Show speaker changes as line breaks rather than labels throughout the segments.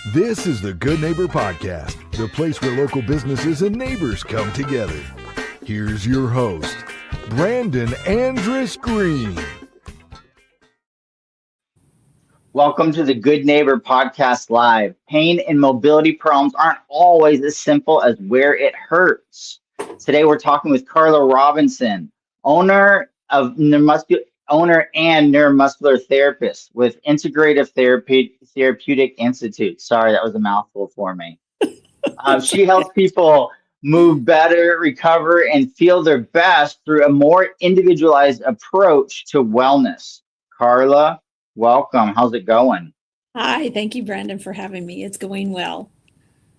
This is the Good Neighbor Podcast, the place where local businesses and neighbors come together. Here's your host, Brandon Andrus Green.
Welcome to the Good Neighbor Podcast Live. Pain and mobility problems aren't always as simple as where it hurts. Today we're talking with Carla Robinson, owner and neuromuscular therapist with Integrative Therapeutic Institute. Sorry, that was a mouthful for me. She helps people move better, recover, and feel their best through a more individualized approach to wellness. Carla, welcome. How's it going?
Hi, thank you, Brandon, for having me. It's going well.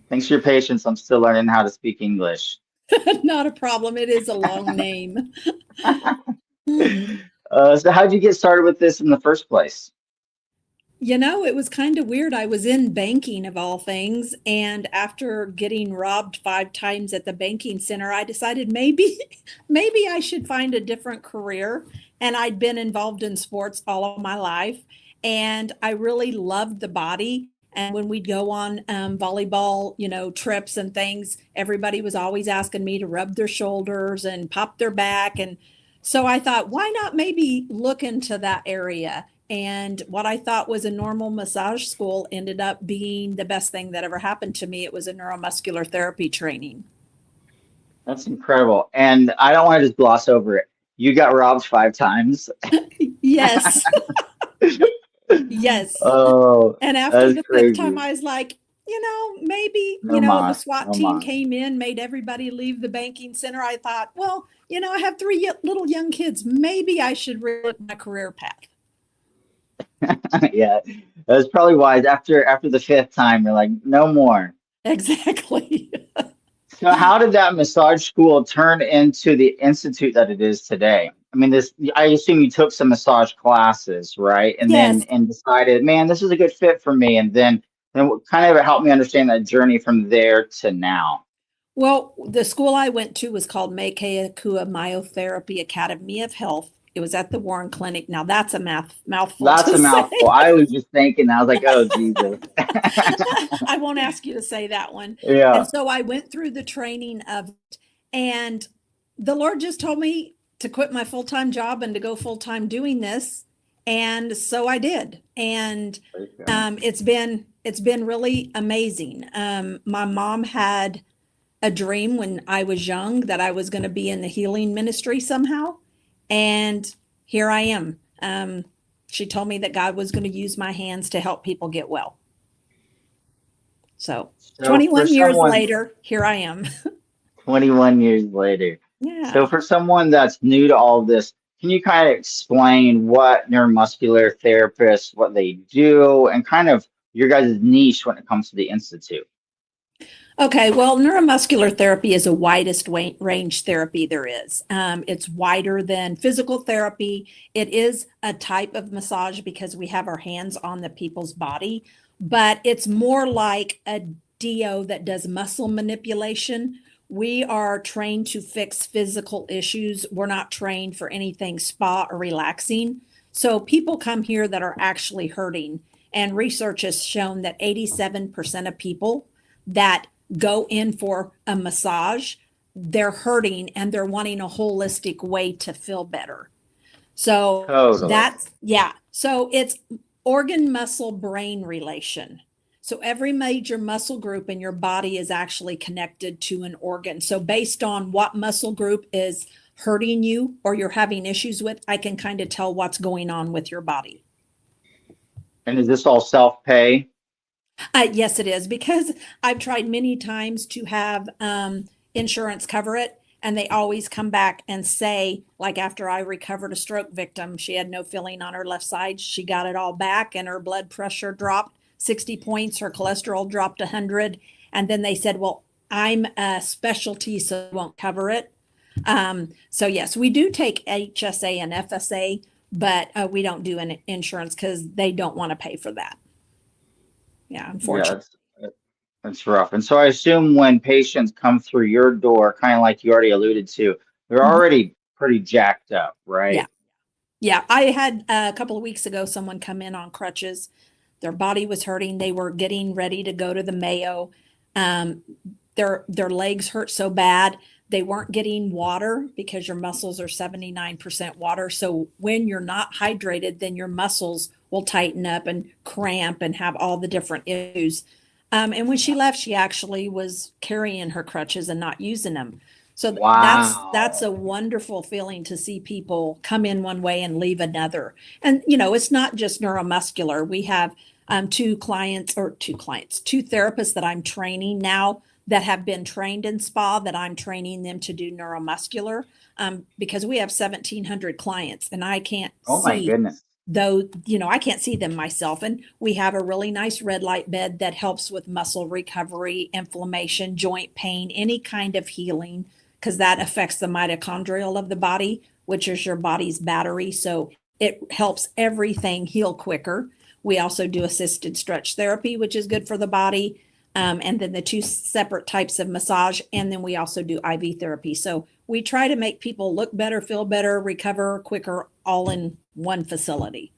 Thanks for your patience. I'm still learning how to speak English.
Not a problem. It is a long name.
So how'd you get started with this in the first place?
You know, it was kind of weird. I was in banking of all things, and after getting robbed 5 times at the banking center, I decided maybe I should find a different career. And I'd been involved in sports all of my life, and I really loved the body. And when we'd go on volleyball, trips and things, everybody was always asking me to rub their shoulders and pop their back. And so I thought, why not maybe look into that area? And what I thought was a normal massage school ended up being the best thing that ever happened to me. It was a neuromuscular therapy training.
That's incredible. And I don't want to just gloss over it. You got robbed 5 times.
Yes. Yes.
Oh,
and after the
crazy.
5th time, I was like, maybe, the SWAT team came in, made everybody leave the banking center. I thought, well, I have 3 little young kids. Maybe I should relook my career path.
Yeah, that was probably wise. After the 5th time, you're like, no more.
Exactly.
So how did that massage school turn into the institute that it is today? I mean, I assume you took some massage classes, right? And
Yes.
then decided, man, this is a good fit for me. And then what kind of helped me understand that journey from there to now?
Well, the school I went to was called Meikea Myotherapy Academy of Health. It was at the Warren Clinic. Now that's a mouthful.
That's a mouthful. I was just thinking, I was like, oh, Jesus.
I won't ask you to say that one.
Yeah.
And so I went through the training of it, and the Lord just told me to quit my full-time job and to go full-time doing this. And so I did. And it's been really amazing. My mom had a dream when I was young that I was going to be in the healing ministry somehow. And here I am. She told me that God was going to use my hands to help people get well. So 21 years later, here I am.
21 years later.
Yeah.
So for someone that's new to all of this, can you kind of explain what neuromuscular therapists, what they do, and kind of your guys' niche when it comes to the Institute?
Okay, well, neuromuscular therapy is the widest range therapy there is. It's wider than physical therapy. It is a type of massage because we have our hands on the people's body, but it's more like a DO that does muscle manipulation. We are trained to fix physical issues. We're not trained for anything spa or relaxing. So people come here that are actually hurting, and research has shown that 87% of people that go in for a massage, they're hurting and they're wanting a holistic way to feel better. So So it's organ muscle brain relation. So every major muscle group in your body is actually connected to an organ. So based on what muscle group is hurting you or you're having issues with, I can kind of tell what's going on with your body.
And is this all self-pay?
Yes, it is, because I've tried many times to have insurance cover it, and they always come back and say, like after I recovered a stroke victim, she had no feeling on her left side. She got it all back, and her blood pressure dropped 60 points. Her cholesterol dropped 100. And then they said, well, I'm a specialty, so I won't cover it. So yes, we do take HSA and FSA, but we don't do an insurance because they don't want to pay for that. Yeah, unfortunately.
Yeah, that's rough. And so I assume when patients come through your door, kind of like you already alluded to, they're already pretty jacked up, right?
Yeah. I had a couple of weeks ago someone come in on crutches. Their body was hurting. They were getting ready to go to the Mayo. Their legs hurt so bad. They weren't getting water because your muscles are 79% water. So when you're not hydrated, then your muscles will tighten up and cramp and have all the different issues. And when she left, she actually was carrying her crutches and not using them. So
Wow.
that's a wonderful feeling to see people come in one way and leave another. And, you know, it's not just neuromuscular. We have two therapists that I'm training now that have been trained in spa that I'm training them to do neuromuscular because we have 1,700 clients and I can't
Oh my
see
goodness.
though, you know, I can't see them myself. And we have a really nice red light bed that helps with muscle recovery, inflammation, joint pain, any kind of healing, because that affects the mitochondrial of the body, which is your body's battery. So it helps everything heal quicker. We also do assisted stretch therapy, which is good for the body. And then the two separate types of massage. And then we also do IV therapy. So we try to make people look better, feel better, recover quicker, all in one facility.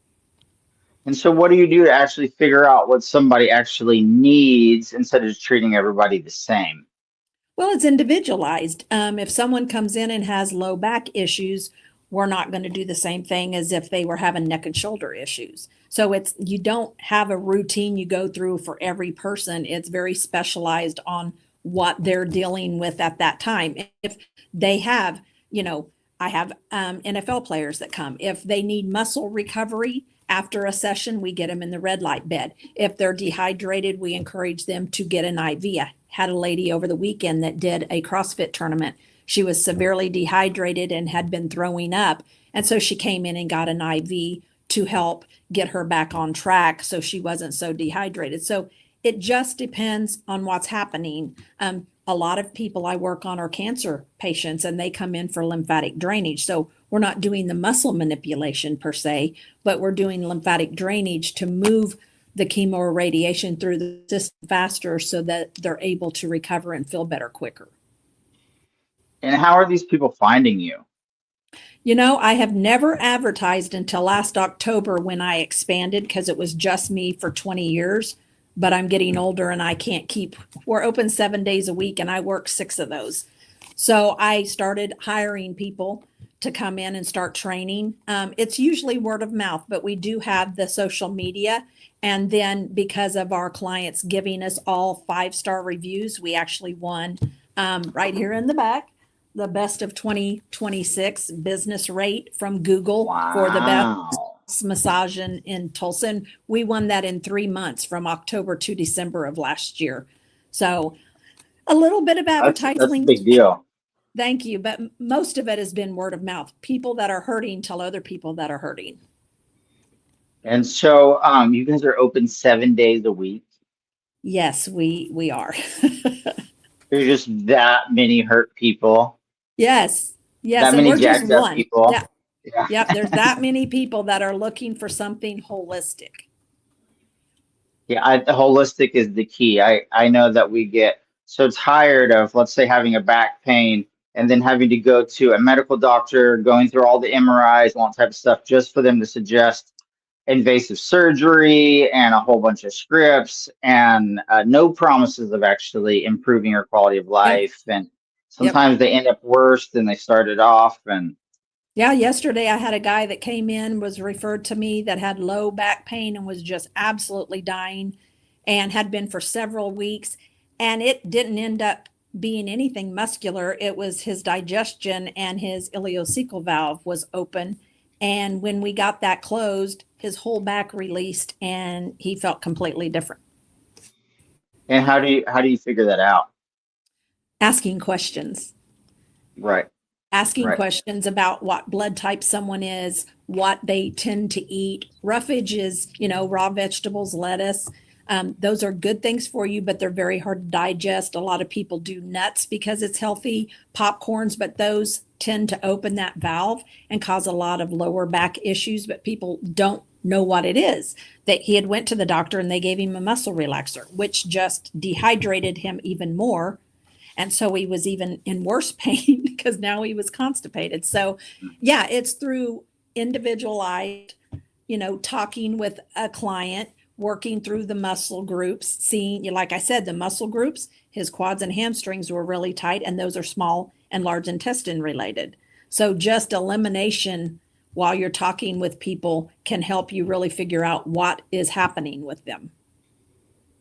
And so what do you do to actually figure out what somebody actually needs instead of just treating everybody the same?
Well, it's individualized. If someone comes in and has low back issues, we're not going to do the same thing as if they were having neck and shoulder issues. So you don't have a routine you go through for every person. It's very specialized on what they're dealing with at that time. If they have, you know, I have NFL players that come. If they need muscle recovery after a session, we get them in the red light bed. If they're dehydrated, we encourage them to get an IV. I had a lady over the weekend that did a CrossFit tournament. She was severely dehydrated and had been throwing up. And so she came in and got an IV to help get her back on track so she wasn't so dehydrated. So it just depends on what's happening. A lot of people I work on are cancer patients and they come in for lymphatic drainage. So we're not doing the muscle manipulation per se, but we're doing lymphatic drainage to move the chemo or radiation through the system faster so that they're able to recover and feel better quicker.
And how are these people finding you?
You know, I have never advertised until last October when I expanded because it was just me for 20 years, but I'm getting older and I can't we're open 7 days a week and I work 6 of those. So I started hiring people to come in and start training. It's usually word of mouth, but we do have the social media. And then because of our clients giving us all 5-star reviews, we actually won right here in the back, the best of 2026 business rate from Google for the best massage in Tulsa. And we won that in 3 months from October to December of last year. So a little bit of advertising.
That's a big deal.
Thank you. But most of it has been word of mouth. People that are hurting tell other people that are hurting.
And so you guys are open 7 days a week.
Yes, we are.
There's just that many hurt people.
Yes.
That
and
many
we're just
jacked up
one.
people.
Yeah. Yep. There's that many people that are looking for something holistic.
Yeah, the holistic is the key. I know that we get so tired of, let's say, having a back pain and then having to go to a medical doctor, going through all the MRIs and all that type of stuff just for them to suggest invasive surgery and a whole bunch of scripts and no promises of actually improving your quality of life. Yep. And sometimes they end up worse than they started off. And
yeah, yesterday I had a guy that came in, was referred to me that had low back pain and was just absolutely dying and had been for several weeks. And it didn't end up being anything muscular. It was his digestion and his ileocecal valve was open. And when we got that closed, his whole back released and he felt completely different.
And how do you figure that out?
Asking questions.
Right.
Asking questions about what blood type someone is, what they tend to eat. Roughage is, raw vegetables, lettuce. Those are good things for you, but they're very hard to digest. A lot of people do nuts because it's healthy, popcorns, but those tend to open that valve and cause a lot of lower back issues, but people don't know what it is. That he had went to the doctor and they gave him a muscle relaxer, which just dehydrated him even more. And so he was even in worse pain because now he was constipated. So yeah, it's through individualized, talking with a client. working through the muscle groups, seeing, like I said, the muscle groups, his quads and hamstrings were really tight, and those are small and large intestine related. So just elimination while you're talking with people can help you really figure out what is happening with them.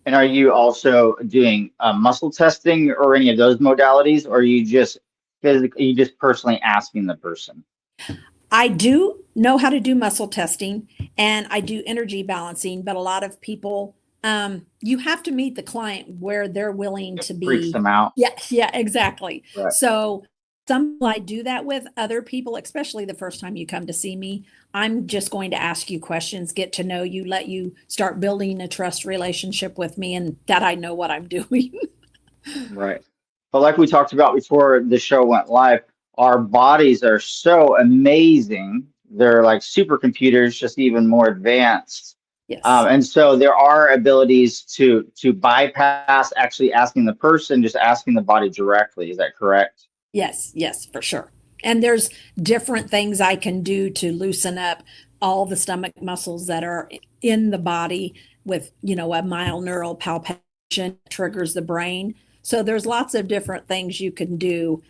And are you also doing muscle testing or any of those modalities, or are you just personally asking the person?
I do know how to do muscle testing and I do energy balancing, but a lot of people, you have to meet the client where they're willing to be.
Freaks them out.
Yeah, exactly.
Right.
So some I do that with. Other people, especially the first time you come to see me, I'm just going to ask you questions, get to know you, let you start building a trust relationship with me, and that I know what I'm doing.
Right. But like we talked about before the show went live, our bodies are so amazing. They're like supercomputers, just even more advanced.
Yes.
And so there are abilities to bypass actually asking the person, just asking the body directly. Is that correct?
Yes, for sure. And there's different things I can do to loosen up all the stomach muscles that are in the body with, a mild neural palpation triggers the brain. So there's lots of different things you can do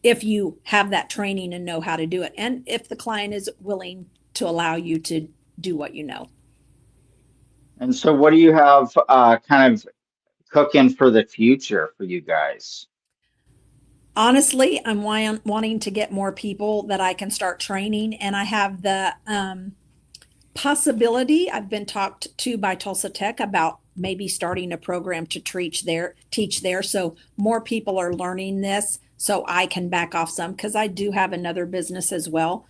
if you have that training and know how to do it. And if the client is willing to allow you to do what you know.
And so what do you have kind of cooking for the future for you guys?
Honestly, I'm wanting to get more people that I can start training. And I have the possibility, I've been talked to by Tulsa Tech about maybe starting a program to teach there. So more people are learning this so I can back off some, because I do have another business as well.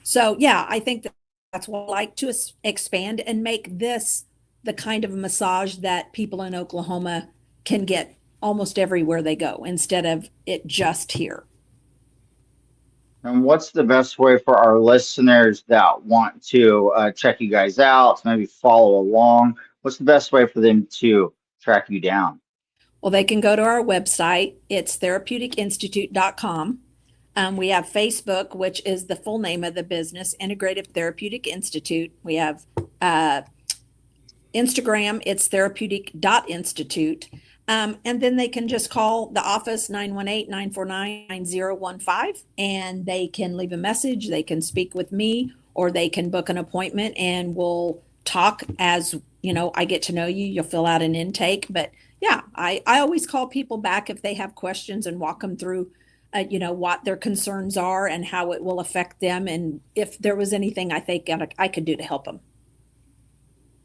So yeah, I think that's what I like to expand and make this the kind of massage that people in Oklahoma can get almost everywhere they go instead of it just here.
And what's the best way for our listeners that want to check you guys out, to maybe follow along? What's the best way for them to track you down?
Well, they can go to our website. It's therapeuticinstitute.com. We have Facebook, which is the full name of the business, Integrative Therapeutic Institute. We have Instagram, it's therapeutic.institute. And then they can just call the office 918-949-9015, and they can leave a message. They can speak with me, or they can book an appointment and we'll talk as, I get to know you. You'll fill out an intake. But yeah, I always call people back if they have questions and walk them through, what their concerns are and how it will affect them. And if there was anything I think I could do to help them.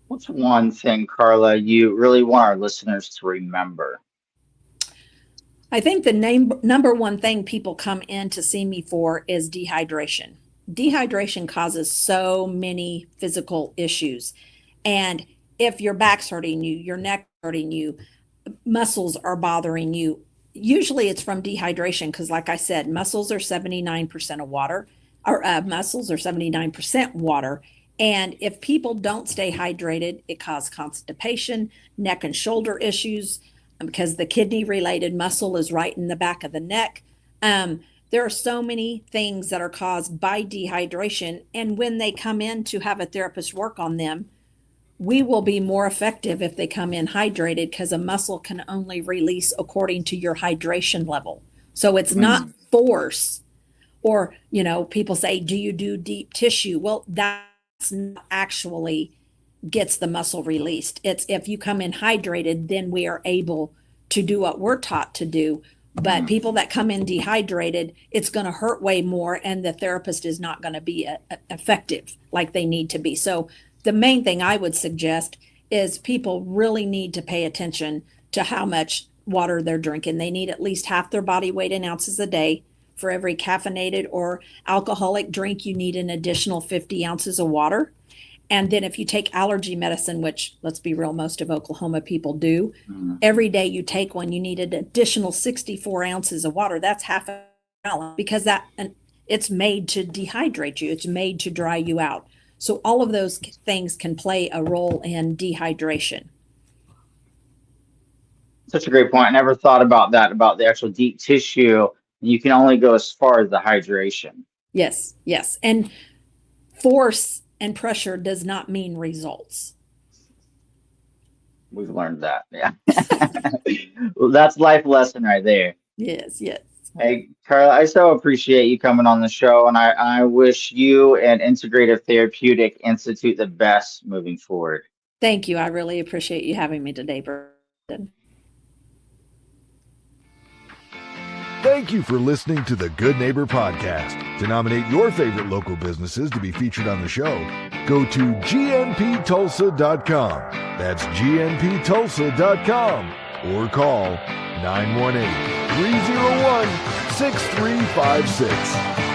What's one thing, Carla, you really want our listeners to remember?
I think the number one thing people come in to see me for is dehydration. Dehydration causes so many physical issues. And if your back's hurting you, your neck hurting you, muscles are bothering you, usually it's from dehydration, because like I said, muscles are 79% of water, or muscles are 79% water. And if people don't stay hydrated, it causes constipation, neck and shoulder issues, because the kidney related muscle is right in the back of the neck. There are so many things that are caused by dehydration. And when they come in to have a therapist work on them, we will be more effective if they come in hydrated, because a muscle can only release according to your hydration level. So it's not force. Or, people say, do you do deep tissue? Well, that's not actually gets the muscle released. It's if you come in hydrated, then we are able to do what we're taught to do. But people that come in dehydrated, it's going to hurt way more, and the therapist is not going to be effective like they need to be. So the main thing I would suggest is people really need to pay attention to how much water they're drinking. They need at least half their body weight in ounces a day. For every caffeinated or alcoholic drink, you need an additional 50 ounces of water. And then if you take allergy medicine, which, let's be real, most of Oklahoma people do, every day you take one, you need an additional 64 ounces of water. That's half a gallon, because it's made to dehydrate you. It's made to dry you out. So all of those things can play a role in dehydration.
Such a great point. I never thought about that, about the actual deep tissue. You can only go as far as the hydration.
Yes. And force and pressure does not mean results.
We've learned that. Yeah. Well, that's life lesson right there.
Yes, yes.
Hey, Carla, I so appreciate you coming on the show, and I wish you and Integrative Therapeutic Institute the best moving forward.
Thank you. I really appreciate you having me today, Brandon.
Thank you for listening to the Good Neighbor Podcast. To nominate your favorite local businesses to be featured on the show, go to gnptulsa.com. That's gnptulsa.com or call 918-301-6356.